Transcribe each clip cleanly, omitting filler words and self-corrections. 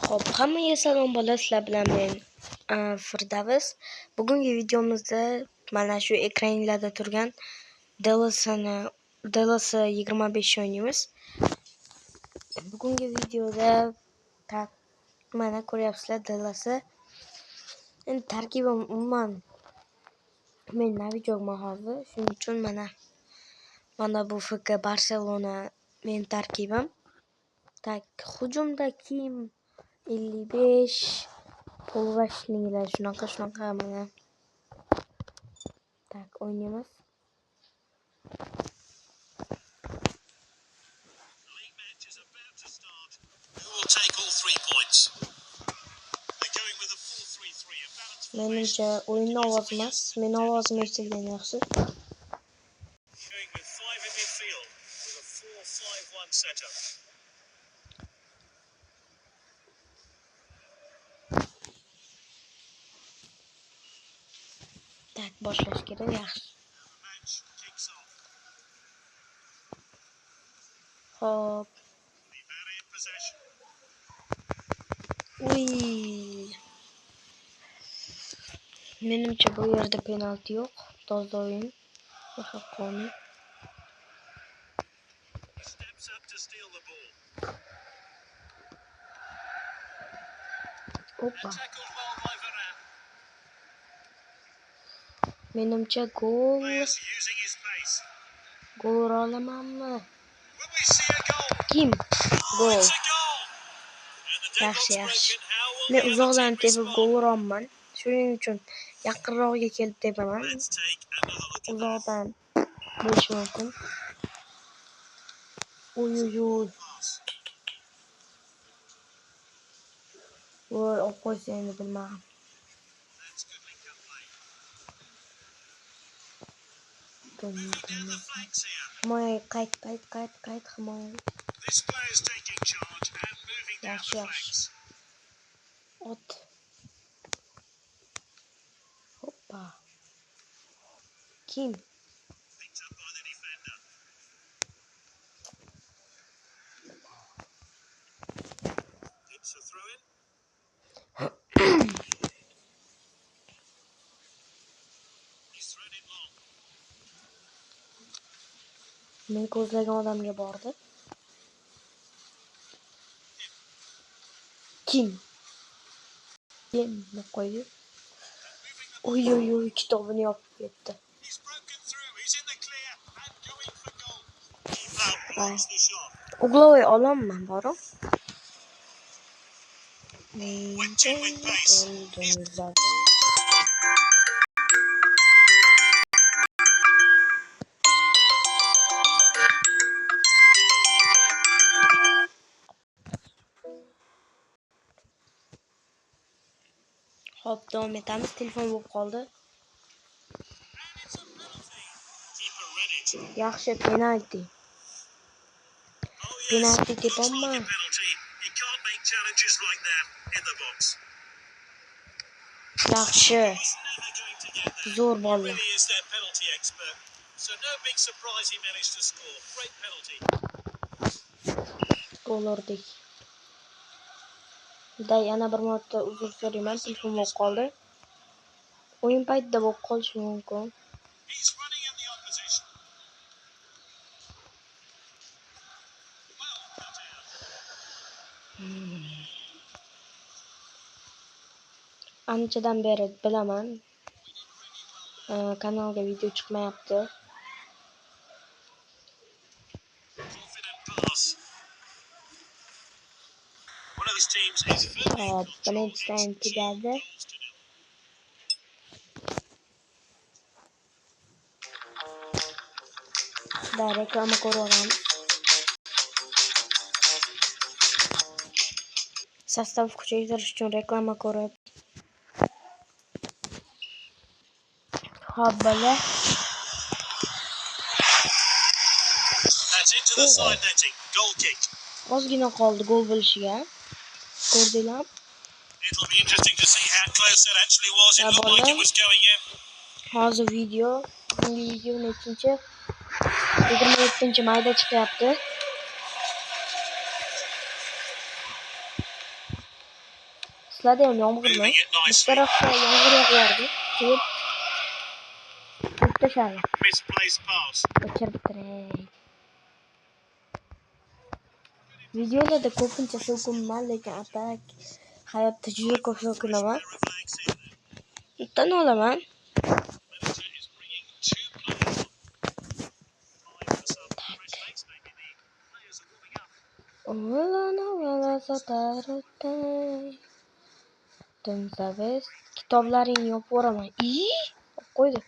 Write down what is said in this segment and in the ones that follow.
Xo'p, hammaga salom bola, sizlar bilan men Firdavs. Bugungi videomizda mana shu ekraningizda turgan Dallas 25 o'ynaymiz. Bugungi videoda mana ko'ryapsizlar Dallas. Endi tarkibim umuman men Navijo'man hozir. Shuning uchun mana bu FK Barselona men tarkibim. Hujumda kim 55 polvashnilar shunaqa mana o'ynaymiz. Menimcha o'yinni ovozi emas, meni ovozim eshitilgan yaxshi. Boshlash kerak yaxshi. Hop. Uy. Menimcha bu yerda penalti yo'q. Toza o'yin. Haqqoniy. Hoppa. Menimcha gol ura olamanmi? Kim? Gol. Yaxshi. Men uzoqdan tepib gol uraman. Shuning uchun yaqinroqga kelib tepaman. Uzoqdan bo'lishi mumkin. Uy. Voy, qo'ysa endi bilmadim. Himoya qayt himoya. Yaxshi. Ot. Hoppa. Kim? Men ko'zlagan odamga bordi. Kim qo'ydi? Uy, kitobini yopib ketdi. Uglovoy olaman borim. Hop, davom etamiz. Telefon bo'lib qoldi. Yaxshi, penalti tepamman. Yaxshi. Zo'r bola. Gol urdik. Yana bir marta uzr so'rayman, telefon bo'lib qoldi. O'yin paytida bo'lib qolishi mumkin. Anchadan beri bilaman. Kanalga video chiqmayapti. Birinchi taym tugadi. Reklama ko'raveramiz. Sostav kuchaytirish uchun reklama ko'rib. Hop, bola. Ozgina qoldi gol bo'lishiga. Ko'rdinglar? Hozir video nechinchi? 27-mayda chiqyapti. sizlarda ham yomg'irmi? Biz tarafda yomg'ir yog'yapti. Keyin tashladi. O'chirib turay. Videolarda ko'pincha so'kinman, lekin atak hayotda juda ko'p so'kinaman. Tan olaman. Sabes kitoblaringni yopib yuboraman. Qo'ydi.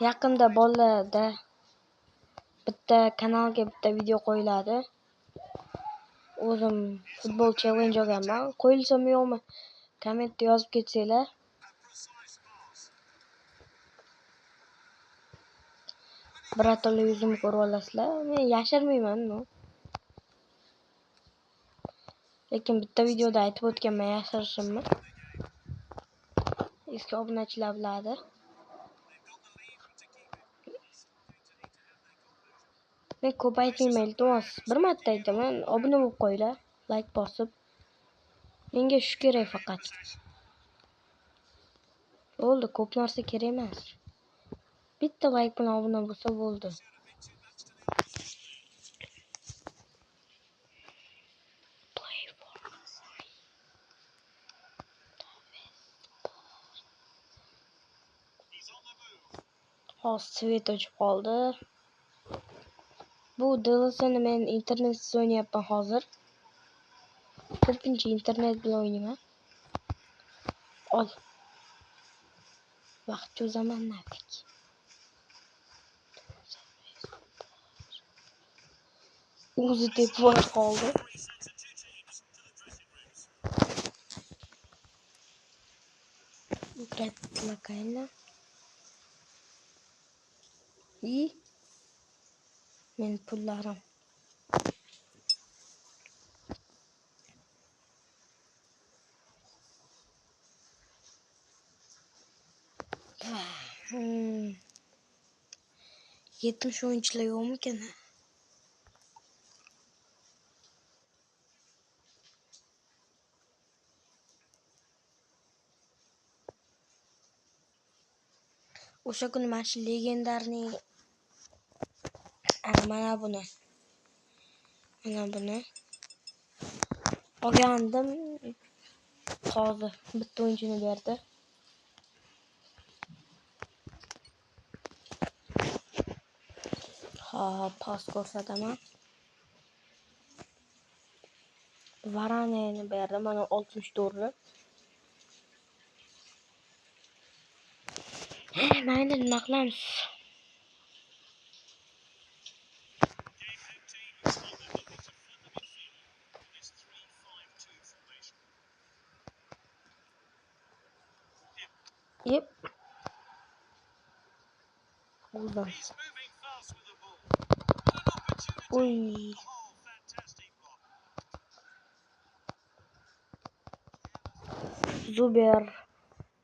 Yaqinda bolalarda bitta kanalga bitta video qo'yiladi. O'zim futbol challenge olganman. Qo'yilsam yo'qmi? Kommentda yozib ketsanglar. Birato'la yuzimni ko'rib olasizlar. Men yashirmayman. Lekin bitta videoda aytib o'tganman yashirishimni. Eski obunachilar biladi. Men ko'p aytmayman, iltimos. Bir marta aytaman, obuna bo'lib qo'yinglar, like bosib. Menga shu kerak faqat. Bo'ldi, ko'p narsa kerak emas. Bitta like bilan obuna bo'lsa bo'ldi. Hozir svet o'chib qoldi. Bu DLC'ni men internetsiz o'ynayapman hozir. Ko'pincha internet bilan o'ynayman. Ol. Vaqt cho'zaman nafik. O'zi deb qoldi. Gratulakayla. Men pullarim. Yetmiş o'yinchilar yo'qmikan? O'sha kuni mana shu legendarning mana buni olgandim. Hozir bitta o'yinchini berdi. Pas ko'rsataman. Varaneni berdi. Mana 64. Mayli, nima qilamiz? Yep. Oldu. Uy. Zuber.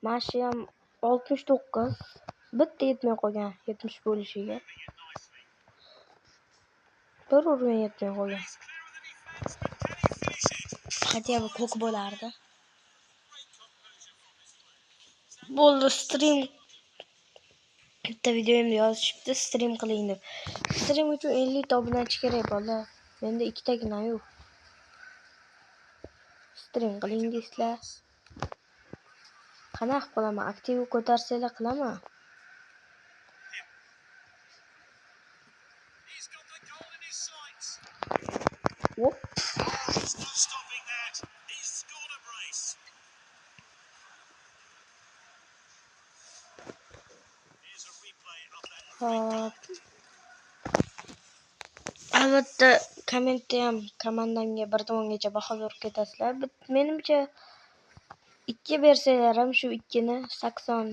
Mashiyam 69. Bitta yetmay qolgan 70 bo'lishiga. Bir urgan yetmay qolgan. Хотя ko'k bo'lardi. Bo'ldi, stream bitta videomni yozishibdi, stream qiling deb. Stream uchun 50 ta obunachi kerak bola. Menda ikkitagina yo'q. Stream qiling deysizlar. Qanaqa qilaman? Aktiv ko'tarsanglar qilaman. Hop. Albatta kommentda ham komandamga bir tomongacha baho berib ketasizlar. Menimcha 2 bersanglar ham shu 2 ni 80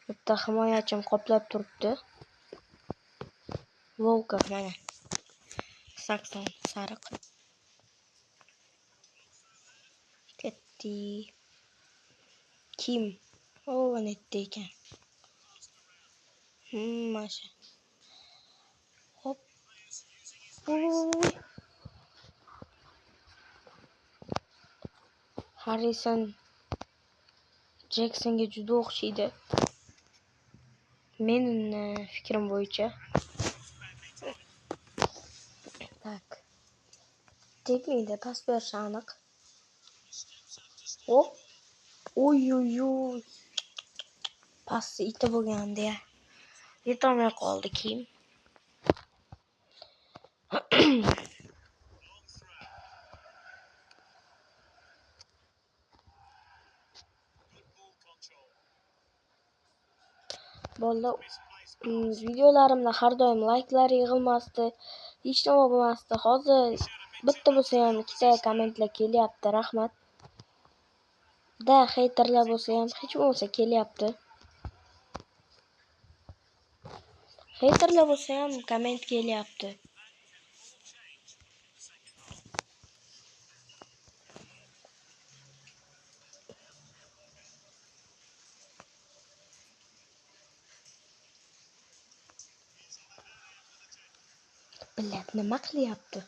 bitta himoyachim qoplab turibdi. Volkov mana 80 sariq. Ketdi. Kim? Netda ekan. Masha. Uy. Harrison Jacksonga juda o'xshaydi. Mening fikrim bo'yicha. Tak. Tegmaydi, pas berishi aniq. Hop. Oy. Passi iti bo'lgandi. Yetolmay qoldi keyin. Bolalar videolarimda har doim layklar yig'ilmasdi, hech nima bo'lmasdi. Hozir bitta bo'lsa ham ikkita kommentlar kelyapti. Rahmat. Haterlar bo'lsa ham hech bo'lmasa kelyapti. Haterlar bo'lsa ham komment kelyapti. Billat nima qilyapti?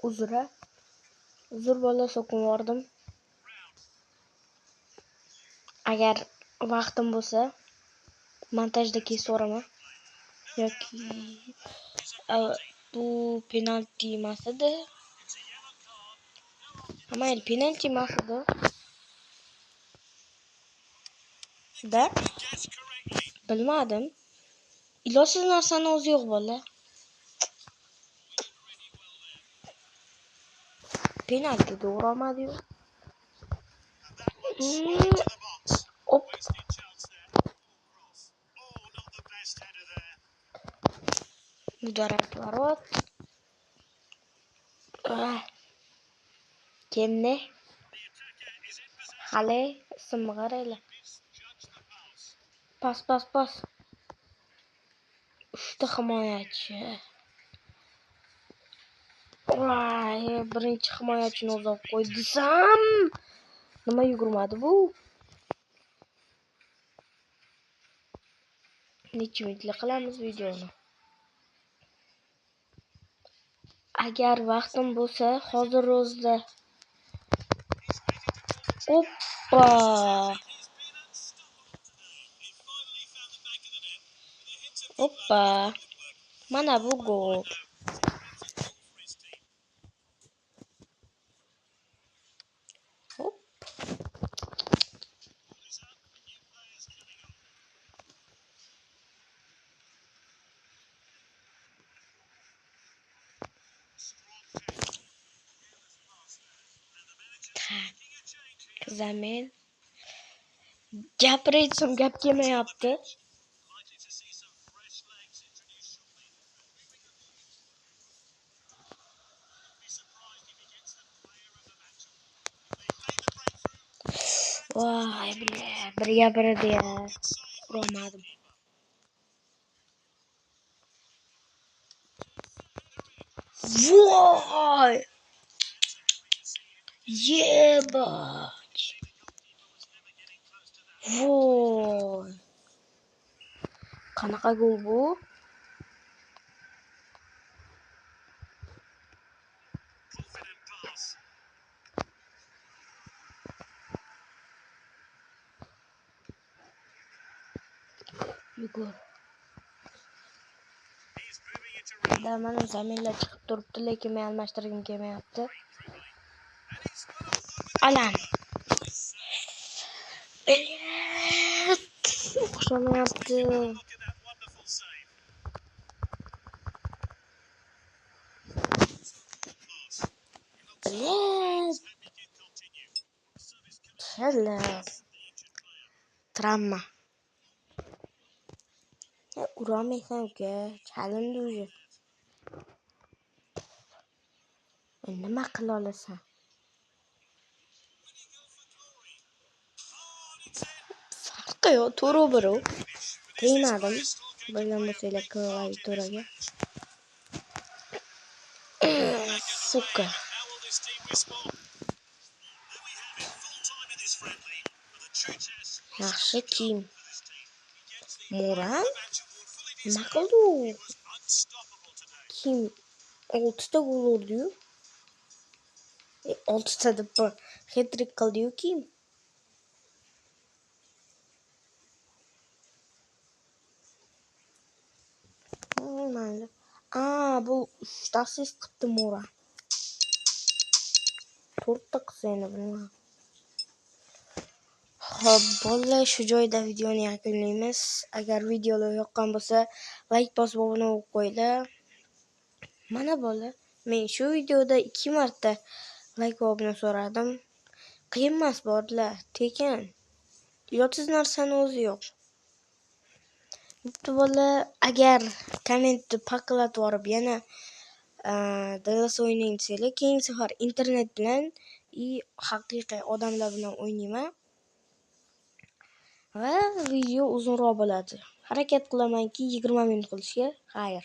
Uzr bola so'kinvordim. Agar vaqtim bo'lsa montajda kesaman. Yoki bu penalti emas edi. Mayli, penalti emas edi. Bilmadim. Ilojsiz narsani o'zi yo'q bola. Penalti to'g'ri olmadi-yu. Hop. Mudarat varot. Kimni? Hali ismni qaraylar. Pas. Uchta himoyachi. Voy, birinchi himoyachini o'zi olib qo'ydi desam. Nima yugurmadi bu? Necha minutlik qilamiz videoni? Agar vaqtim bo'lsa, hozir o'zida. Hoppa. Mana bu gol. Hop. Zamin. Gapiraytsam gap kelmayapti. Voy, bir gapirdi ya. Urolmadim. Voy! Yebать! Voy! Qanaqa gol bu? Yugur. Mana zaminlar chiqib turibdi, lekin men almashtirgim kelmayapti. Alan. O'xshamayapti. Travma. Urolmaysan uka, chalindi уже. Nima qila olasan? Farqi yo'q, to'g'ri. Tegmadim. Bilgan bo'lsanglar klaviaturaga. Suka. Yaxshi kim? Moran? Nima qildi u? Kim? 6 ta gol urdi-yu. 6 ta deb hat-trick qildi-yu keyin. Mayli. Bu 3 ta assist qilibdi Mora. 4 ta qilsa endi bilmayman. Xo'p, bolalar, shu joyda videoni yakunlaymiz. Agar videolar yoqqan bo'lsa, like bosib obuna bo'lib qo'yinglar. Mana bolalar, men shu videoda 2 marta like va obuna so'radim. Qiyin emas bolalar, tekin. Yotsiz narsani o'zi yo'q. Bitta bolalar, agar kommentni paqillatib yorib yana DS o'ynayman desanglar, keyingi safar internet bilan haqiqiy odamlar bilan o'ynayman. Va video uzunroq bo'ladi. Harakat qilamanki 20 minut qilishga. Xayr.